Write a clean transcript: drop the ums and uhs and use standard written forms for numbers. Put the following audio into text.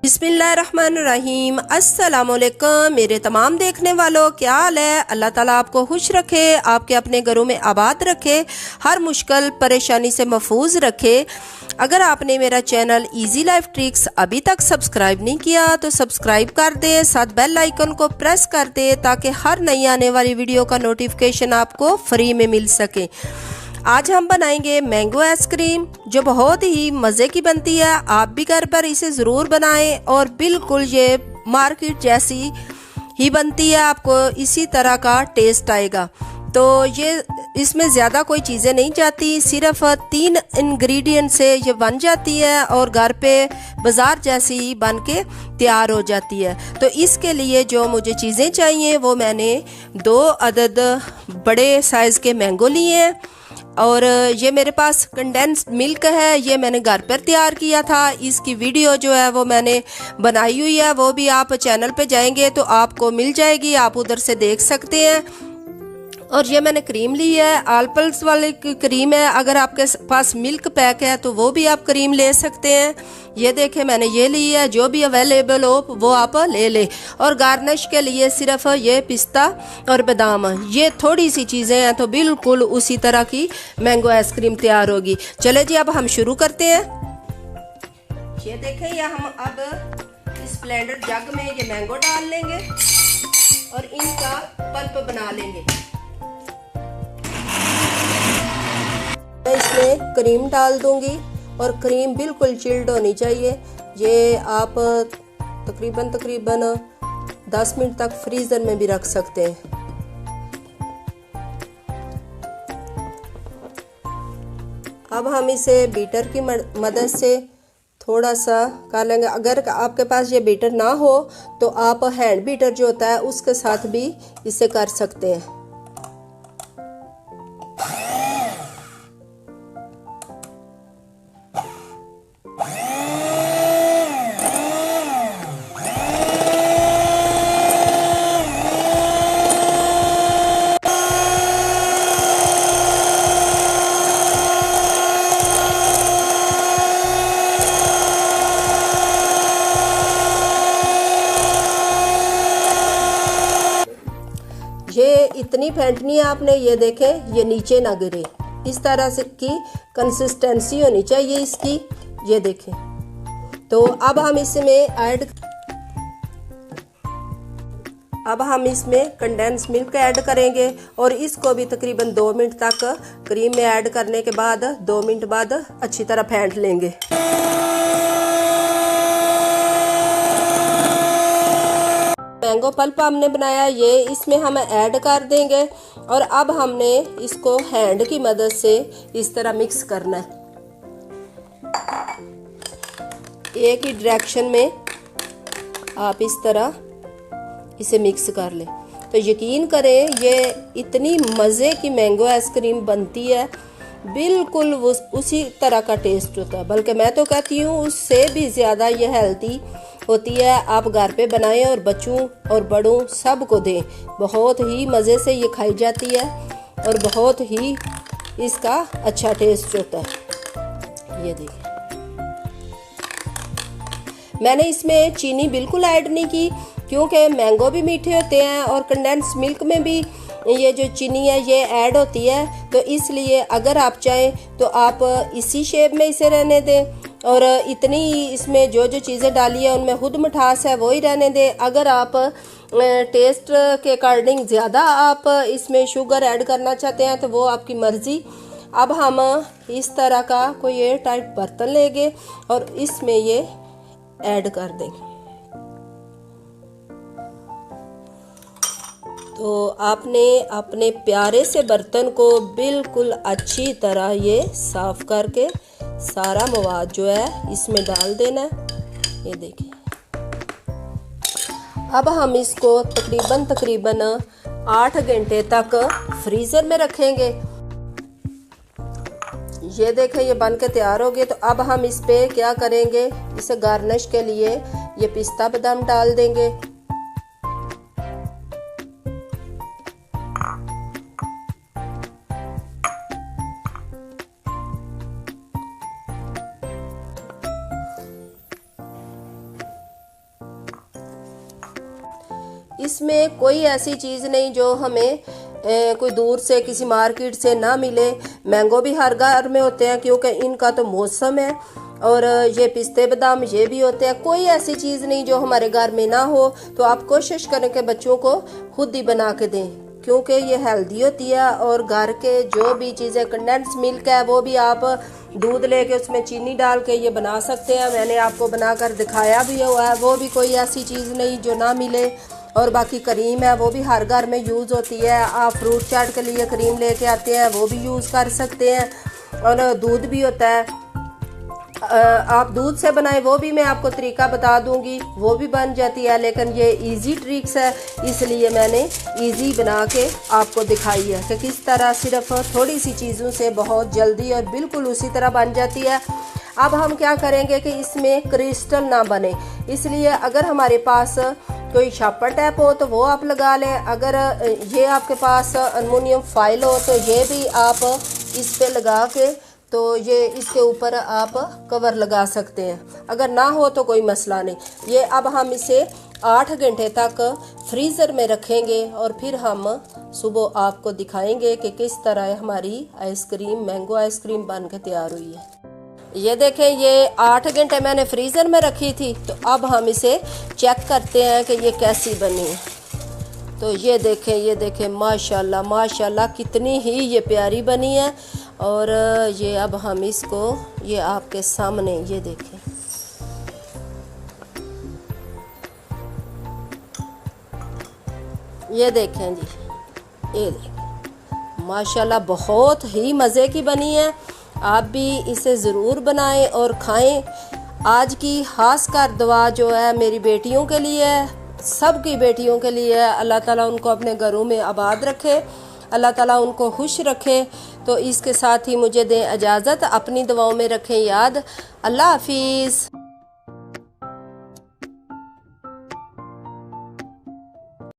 बिस्मिल्लाहिर्रहमानिर्रहीम। अस्सलामुअलैकुम मेरे तमाम देखने वालों, क्या हाल है। अल्लाह ताला आपको खुश रखे, आपके अपने घरों में आबाद रखे, हर मुश्किल परेशानी से महफूज रखे। अगर आपने मेरा चैनल इजी लाइफ ट्रिक्स अभी तक सब्सक्राइब नहीं किया तो सब्सक्राइब कर दे, साथ बेल आइकन को प्रेस कर दे ताकि हर नई आने वाली वीडियो का नोटिफिकेशन आपको फ्री में मिल सके। आज हम बनाएंगे मैंगो आइसक्रीम जो बहुत ही मज़े की बनती है। आप भी घर पर इसे ज़रूर बनाएं और बिल्कुल ये मार्केट जैसी ही बनती है, आपको इसी तरह का टेस्ट आएगा। तो ये इसमें ज़्यादा कोई चीज़ें नहीं जाती, सिर्फ 3 इंग्रेडिएंट से ये बन जाती है और घर पे बाज़ार जैसी ही बन के तैयार हो जाती है। तो इसके लिए जो मुझे चीज़ें चाहिए वो मैंने 2 अदद बड़े साइज़ के मैंगो लिए हैं और ये मेरे पास कंडेंस्ड मिल्क है, ये मैंने घर पर तैयार किया था। इसकी वीडियो जो है वो मैंने बनाई हुई है, वो भी आप चैनल पे जाएंगे तो आपको मिल जाएगी, आप उधर से देख सकते हैं। और ये मैंने क्रीम ली है, आलपल्स वाली क्रीम है। अगर आपके पास मिल्क पैक है तो वो भी आप क्रीम ले सकते हैं। ये देखें मैंने ये ली है, जो भी अवेलेबल हो वो आप ले लें। और गार्निश के लिए सिर्फ ये पिस्ता और बादाम, ये थोड़ी सी चीज़ें हैं तो बिल्कुल उसी तरह की मैंगो आइसक्रीम तैयार होगी। चले जी अब हम शुरू करते हैं। ये देखें या हम अब इस ब्लेंडर जग में ये मैंगो डाल लेंगे और इनका पल्प बना लेंगे। मैं इसमें क्रीम डाल दूंगी और क्रीम बिल्कुल चिल्ड होनी चाहिए। ये आप तकरीबन 10 मिनट तक फ्रीज़र में भी रख सकते हैं। अब हम इसे बीटर की मदद से थोड़ा सा कर लेंगे। अगर आपके पास ये बीटर ना हो तो आप हैंड बीटर जो होता है उसके साथ भी इसे कर सकते हैं। ये इतनी फेंटनी है आपने, ये देखें ये नीचे ना गिरे, इस तरह से की कंसिस्टेंसी होनी चाहिए इसकी। ये देखें। तो अब हम इसमें कंडेंस मिल्क ऐड करेंगे और इसको भी तकरीबन 2 मिनट तक क्रीम में ऐड करने के बाद 2 मिनट बाद अच्छी तरह फेंट लेंगे। मैंगो पल्प हमने बनाया, ये इसमें हम ऐड कर देंगे और अब हमने इसको हैंड की मदद से इस तरह मिक्स करना है, एक ही डायरेक्शन में आप इस तरह इसे मिक्स कर लें। तो यकीन करें ये इतनी मज़े की मैंगो आइसक्रीम बनती है, बिल्कुल उसी तरह का टेस्ट होता है, बल्कि मैं तो कहती हूँ उससे भी ज़्यादा ये हेल्दी होती है। आप घर पे बनाएं और बच्चों और बड़ों सबको दें, बहुत ही मज़े से ये खाई जाती है और बहुत ही इसका अच्छा टेस्ट होता है। ये देखिए मैंने इसमें चीनी बिल्कुल ऐड नहीं की क्योंकि मैंगो भी मीठे होते हैं और कंडेंस मिल्क में भी ये जो चीनी है ये ऐड होती है। तो इसलिए अगर आप चाहें तो आप इसी शेप में इसे रहने दें और इतनी इसमें जो चीज़ें डाली है उनमें खुद मिठास है वो ही रहने दें। अगर आप टेस्ट के अकॉर्डिंग ज़्यादा आप इसमें शुगर ऐड करना चाहते हैं तो वो आपकी मर्ज़ी। अब हम इस तरह का कोई एयर टाइट बर्तन लेंगे और इसमें ये ऐड कर देंगे। तो आपने अपने प्यारे से बर्तन को बिल्कुल अच्छी तरह ये साफ करके सारा मवाद जो है इसमें डाल देना है। ये देखिए अब हम इसको तकरीबन 8 घंटे तक फ्रीज़र में रखेंगे। ये देखें ये बन के तैयार हो गए। तो अब हम इस पे क्या करेंगे, इसे गार्निश के लिए ये पिस्ता बादाम डाल देंगे। इसमें कोई ऐसी चीज़ नहीं जो हमें कोई दूर से किसी मार्केट से ना मिले। मैंगो भी हर घर में होते हैं क्योंकि इनका तो मौसम है, और ये पिस्ते बादाम ये भी होते हैं। कोई ऐसी चीज़ नहीं जो हमारे घर में ना हो। तो आप कोशिश करें कि बच्चों को खुद ही बना के दें, क्योंकि ये हेल्दी होती है। और घर के जो भी चीज़ें, कंडेंस मिल्क है वो भी आप दूध लेके उसमें चीनी डाल के ये बना सकते हैं। मैंने आपको बनाकर दिखाया भी हुआ है, वो भी कोई ऐसी चीज़ नहीं जो ना मिले। और बाकी क्रीम है वो भी हर घर में यूज़ होती है। आप फ्रूट चाट के लिए क्रीम लेके आते हैं वो भी यूज़ कर सकते हैं। और दूध भी होता है, आप दूध से बनाएं वो भी मैं आपको तरीका बता दूंगी, वो भी बन जाती है। लेकिन ये इजी ट्रिक्स है, इसलिए मैंने इजी बना के आपको दिखाई है कि किस तरह सिर्फ थोड़ी सी चीज़ों से बहुत जल्दी और बिल्कुल उसी तरह बन जाती है। अब हम क्या करेंगे कि इसमें क्रिस्टल ना बने, इसलिए अगर हमारे पास कोई शापर टैप हो तो वो आप लगा लें। अगर ये आपके पास एल्युमिनियम फॉइल हो तो ये भी आप इस पे लगा के, तो ये इसके ऊपर आप कवर लगा सकते हैं। अगर ना हो तो कोई मसला नहीं। ये अब हम इसे 8 घंटे तक फ्रीज़र में रखेंगे और फिर हम सुबह आपको दिखाएंगे कि किस तरह हमारी आइसक्रीम, मैंगो आइसक्रीम बन के तैयार हुई है। ये देखें, ये 8 घंटे मैंने फ्रीज़र में रखी थी। तो अब हम इसे चेक करते हैं कि ये कैसी बनी है। तो ये देखें माशाल्लाह माशाल्लाह कितनी ही ये प्यारी बनी है। और ये अब हम इसको, ये आपके सामने ये देखें, ये देखें जी, ये देखें माशाल्लाह बहुत ही मज़े की बनी है। आप भी इसे ज़रूर बनाएं और खाएं। आज की खास कर दुआ जो है मेरी बेटियों के लिए है, सब की बेटियों के लिए है। अल्लाह ताला उनको अपने घरों में आबाद रखे, अल्लाह ताला उनको खुश रखे। तो इसके साथ ही मुझे दें इजाज़त, अपनी दुआओं में रखें याद। अल्लाह हाफिज़।